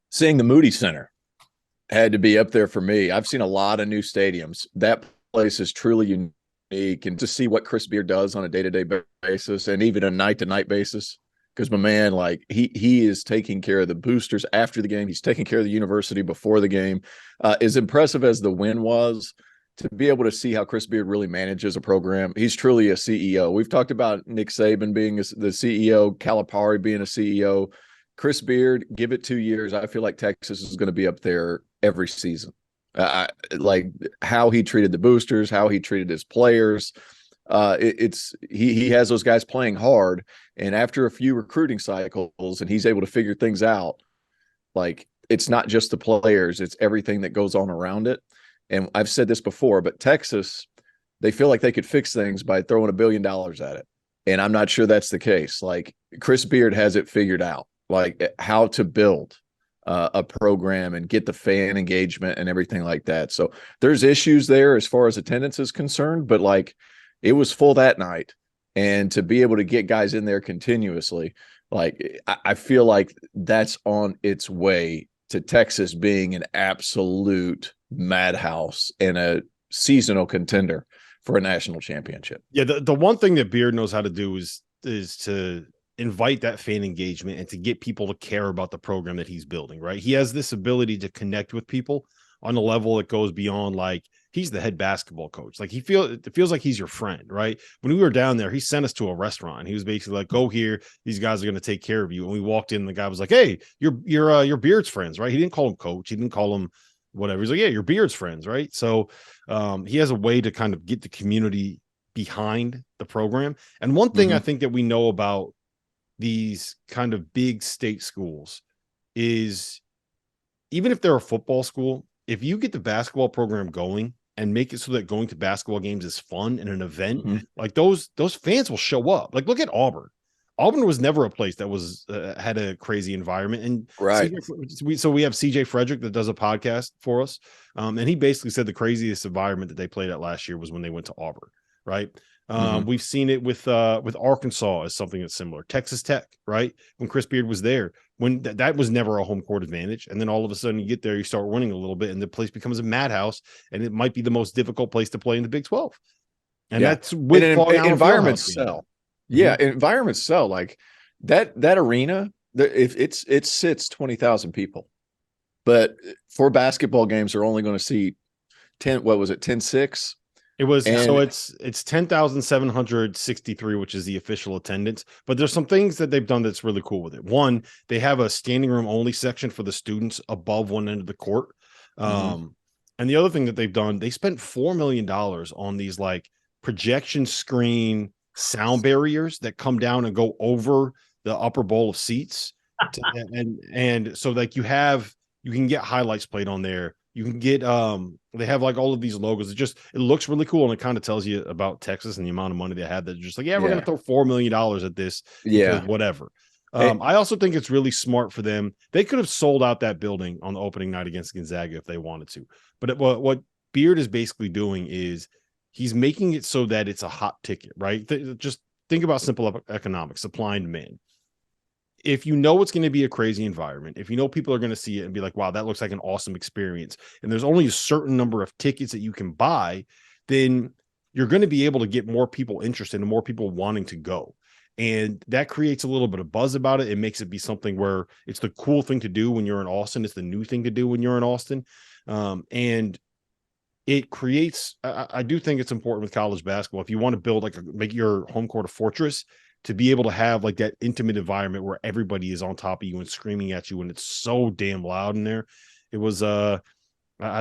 Seeing the Moody Center had to be up there for me. I've seen a lot of new stadiums. That place is truly unique, and to see what Chris Beard does on a day-to-day basis and even a night-to-night basis, because my man, like he is taking care of the boosters after the game. He's taking care of the university before the game. As impressive as the win was, to be able to see how Chris Beard really manages a program, he's truly a CEO. We've talked about Nick Saban being the CEO, Calipari being a CEO. Chris Beard, give it 2 years. I feel like Texas is going to be up there every season. Like how he treated the boosters, how he treated his players. He has those guys playing hard, and after a few recruiting cycles, and he's able to figure things out. Like it's not just the players; it's everything that goes on around it. And I've said this before, but Texas, they feel like they could fix things by throwing $1 billion at it, and I'm not sure that's the case. Like Chris Beard has it figured out, like how to build a program and get the fan engagement and everything like that. So there's issues there as far as attendance is concerned, but like it was full that night. And to be able to get guys in there continuously, like I feel like that's on its way to Texas being an absolute madhouse and a seasonal contender for a national championship. Yeah, the one thing that Beard knows how to do is to invite that fan engagement and to get people to care about the program that he's building, right? He has this ability to connect with people on a level that goes beyond like he's the head basketball coach. Like it feels like he's your friend, right? When we were down there, he sent us to a restaurant. He was basically like, go here. These guys are going to take care of you. And we walked in, and the guy was like, hey, you're Beard's friends, right? He didn't call him coach. He didn't call him whatever. He's like, yeah, you're Beard's friends, right? So he has a way to kind of get the community behind the program. And one thing I think that we know about these kind of big state schools is even if they're a football school, if you get the basketball program going and make it so that going to basketball games is fun and an event, like those fans will show up. Like look at Auburn. Auburn was never a place that was had a crazy environment. And right. So we have CJ Frederick that does a podcast for us. And he basically said the craziest environment that they played at last year was when they went to Auburn. Right. We've seen it with Arkansas as something that's similar. Texas Tech, right? When Chris Beard was there, when that was never a home court advantage. And then all of a sudden you get there, you start winning a little bit, and the place becomes a madhouse, and it might be the most difficult place to play in the Big 12. And that's with environments sell. Yeah, environments sell. Like that arena, if it sits 20,000 people, but for basketball games, they're only going to see 10. What was it? 10-6. It was so it's 10,763, which is the official attendance. But there's some things that they've done that's really cool with it. One, they have a standing room only section for the students above one end of the court. And the other thing that they've done, they spent $4 million on these like projection screen sound barriers that come down and go over the upper bowl of seats. And so like you can get highlights played on there. You can get they have like all of these logos. It looks really cool, and it kind of tells you about Texas and the amount of money they had. That just like, we're gonna throw $4 million at this, whatever. I also think it's really smart for them. They could have sold out that building on the opening night against Gonzaga if they wanted to, but what Beard is basically doing is he's making it so that it's a hot ticket, right? Just think about simple economics, supply and demand. If you know it's going to be a crazy environment, if you know people are going to see it and be like, wow, that looks like an awesome experience, and there's only a certain number of tickets that you can buy, then you're going to be able to get more people interested and more people wanting to go. And that creates a little bit of buzz about it. It makes it be something where it's the cool thing to do when you're in Austin. It's the new thing to do when you're in Austin. And it creates, I do think it's important with college basketball. If you want to build make your home court a fortress, to be able to have like that intimate environment where everybody is on top of you and screaming at you, and it's so damn loud in there. It was, I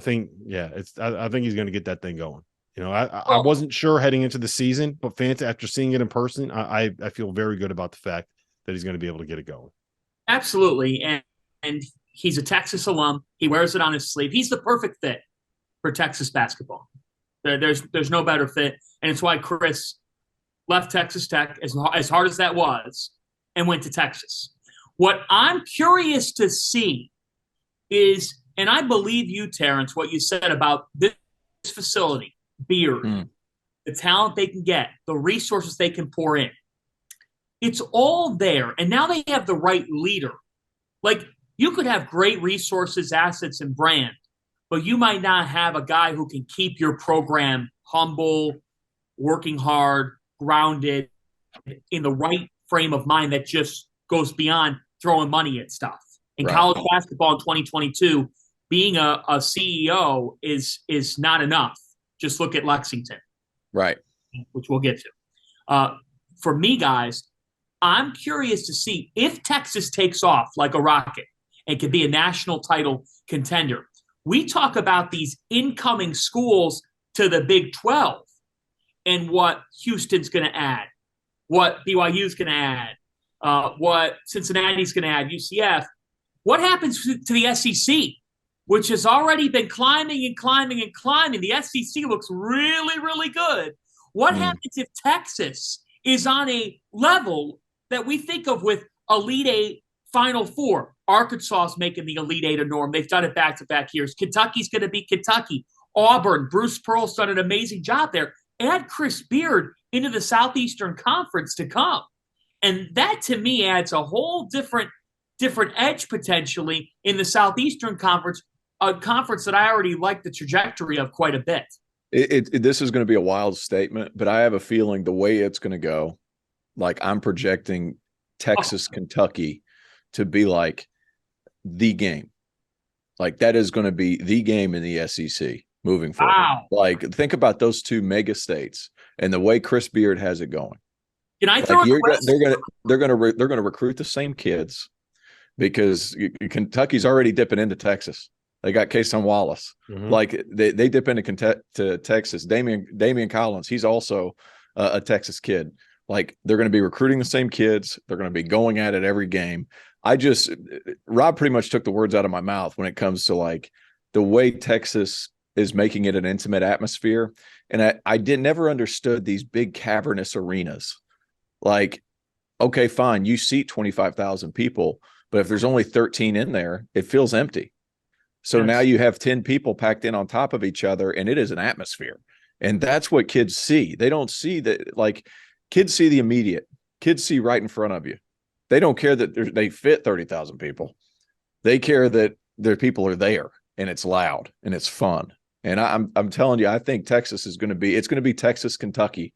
think he's going to get that thing going. You know, I wasn't sure heading into the season, but fans, after seeing it in person, I feel very good about the fact that he's going to be able to get it going. Absolutely. And he's a Texas alum. He wears it on his sleeve. He's the perfect fit for Texas basketball. There's no better fit. And it's why Chris left Texas Tech, as hard as that was, and went to Texas. What I'm curious to see is, and I believe you, Terrence, what you said about this facility, Beard, the talent they can get, the resources they can pour in. It's all there, and now they have the right leader. Like, You could have great resources, assets, and brand, but you might not have a guy who can keep your program humble, working hard, grounded, in the right frame of mind that just goes beyond throwing money at stuff. In college basketball in 2022, being a CEO is not enough. Just look at Lexington. Right. Which we'll get to. For me, guys, I'm curious to see if Texas takes off like a rocket and can be a national title contender. We talk about these incoming schools to the Big 12 and what Houston's going to add, what BYU's going to add, what Cincinnati's going to add, UCF. What happens to the SEC, which has already been climbing and climbing and climbing? The SEC looks really, really good. What happens if Texas is on a level that we think of with Elite Eight, Final Four? Arkansas is making the Elite Eight a norm. They've done it back-to-back years. Kentucky's going to be Kentucky. Auburn, Bruce Pearl's done an amazing job there. Add Chris Beard into the Southeastern Conference to come. And that, to me, adds a whole different edge potentially in the Southeastern Conference, a conference that I already like the trajectory of quite a bit. This is going to be a wild statement, but I have a feeling the way it's going to go, like I'm projecting Texas, Kentucky to be like the game. Like that is going to be the game in the SEC moving forward. Wow. Like think about those two mega states and the way Chris Beard has it going. Can I throw they're going to recruit the same kids because Kentucky's already dipping into Texas. They got Kason Wallace. Mm-hmm. Like they dip into to Texas. Damian Collins, he's also a Texas kid. Like they're going to be recruiting the same kids. They're going to be going at it every game. Rob pretty much took the words out of my mouth when it comes to like the way Texas is making it an intimate atmosphere. And I never understood these big cavernous arenas. Like, okay, fine, you seat 25,000 people, but if there's only 13 in there, it feels empty. So now you have 10 people packed in on top of each other, and it is an atmosphere. And that's what kids see. They don't see that, like, kids see the immediate. Kids see right in front of you. They don't care that they fit 30,000 people. They care that their people are there, and it's loud, and it's fun. And I'm telling you, I think Texas is going to be Texas, Kentucky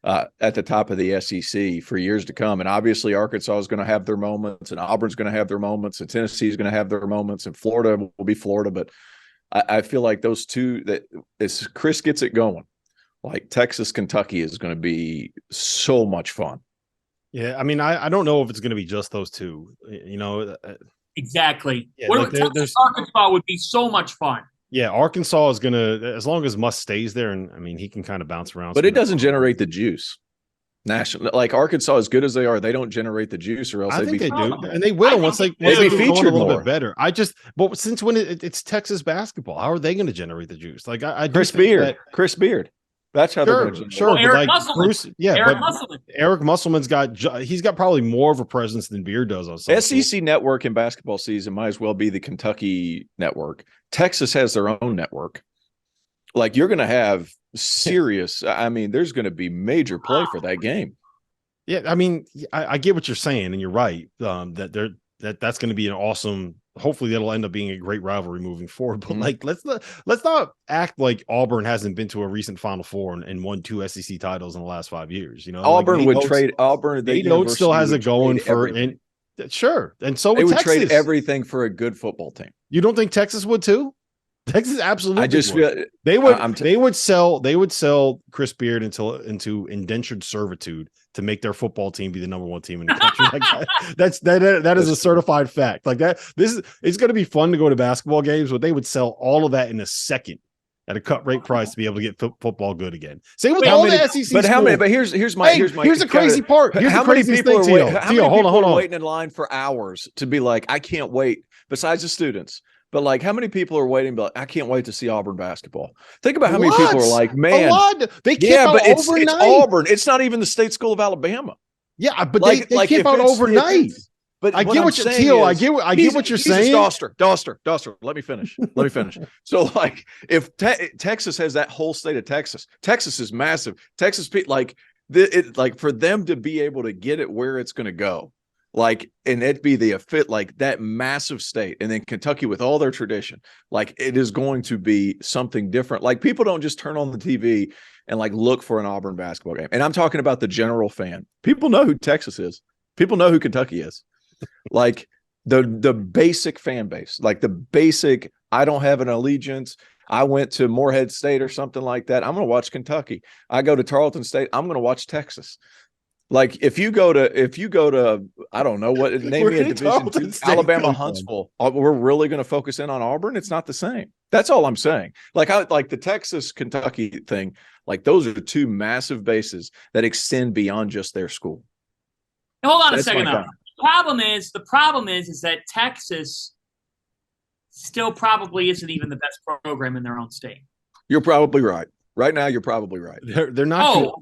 at the top of the SEC for years to come. And obviously Arkansas is going to have their moments, and Auburn's going to have their moments, and Tennessee is going to have their moments, and Florida will be Florida. But I feel like those two, that as Chris gets it going, like Texas, Kentucky is going to be so much fun. Yeah, I mean, I don't know if it's going to be just those two. You know, exactly. Yeah, Texas, Arkansas would be so much fun. Yeah, Arkansas is going to, as long as Muss stays there, and I mean, he can kind of bounce around. But it doesn't generate the juice. National, like Arkansas, as good as they are, they don't generate the juice, or else I think they do, fun. and they will once they be featured a little more. bit better. But since when it's Texas basketball, how are they going to generate the juice? Like Chris Beard. That's how they're going to. Sure, well, Eric like Musselman. Bruce, yeah, Eric but Musselman. Eric Musselman's got probably more of a presence than Beard does on some SEC network in basketball season might as well be the Kentucky network. Texas has their own network. Like you're going to have serious. I mean, there's going to be major play for that game. Yeah, I mean, I get what you're saying, and you're right. That's going to be an awesome. Hopefully, that'll end up being a great rivalry moving forward. But like, let's not act like Auburn hasn't been to a recent Final Four and won 2 SEC titles in the last 5 years. You know, Auburn would trade Auburn. They still has it going for and sure, and so they would Texas. trade everything for a good football team. You don't think Texas would too? Texas absolutely. I just feel they would sell Chris Beard into indentured servitude to make their football team be the number 1 team in the country. Like that is a certified fact. Like that, it's going to be fun to go to basketball games, but they would sell all of that in a second at a cut rate price to be able to get football good again. Same with all the SEC. But how many? But here's the crazy part. Here's how the many craziest people thing, are Tio, hold on. Waiting in line for hours to be like, I can't wait. Besides the students. But like, how many people are waiting? But I can't wait to see Auburn basketball. Think about how many people are like, man, a lot. They keep out but it's Auburn. It's not even the State School of Alabama. Yeah, but they keep out overnight. But I get what you're saying. I get what you're saying. Doster. Let me finish. So like, if Texas has that whole state of Texas is massive. Texas, like for them to be able to get it where it's going to go. Like, and it'd be the fit, like that massive state, and then Kentucky with all their tradition. Like, it is going to be something different. Like, people don't just turn on the TV and like look for an Auburn basketball game. And I'm talking about the general fan. People know who Texas is. People know who Kentucky is. Like the basic fan base, like the basic, I don't have an allegiance. I went to Morehead State or something like that. I'm going to watch Kentucky. I go to Tarleton State. I'm going to watch Texas. Like if you go to, I don't know what, name me a Division II, Alabama, Huntsville, we're really going to focus in on Auburn. It's not the same. That's all I'm saying. Like the Texas Kentucky thing, like those are the two massive bases that extend beyond just their school. Hold on a second though. The problem is that Texas still probably isn't even the best program in their own state. You're probably right. Right now, you're probably right. They're not.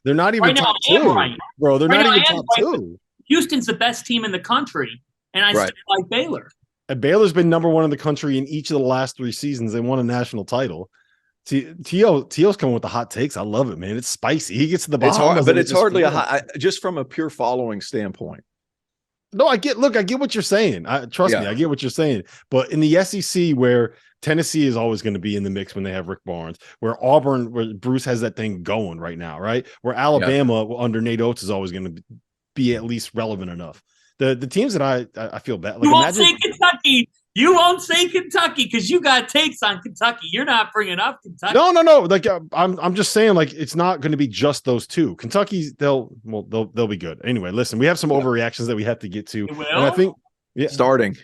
They're not even top two, bro. They're not even top two. Houston's the best team in the country, and I still like Baylor. And Baylor's been number one in the country in each of the last 3 seasons. They won a national title. T.O.'s coming with the hot takes. I love it, man. It's spicy. He gets to the bottom. It's hard, but it's hardly a hot. Just from a pure following standpoint. No, I get what you're saying. Trust me, I get what you're saying. But in the SEC, where Tennessee is always going to be in the mix when they have Rick Barnes, where Auburn, where Bruce has that thing going right now, right? Where Alabama under Nate Oates is always going to be at least relevant enough. The teams that I feel bad. Like, you won't say Kentucky. You won't say Kentucky because you got takes on Kentucky. You're not bringing up Kentucky. No. Like I'm just saying, like it's not going to be just those two. Kentucky's they'll be good. Anyway, listen, we have some overreactions that we have to get to. And I think starting.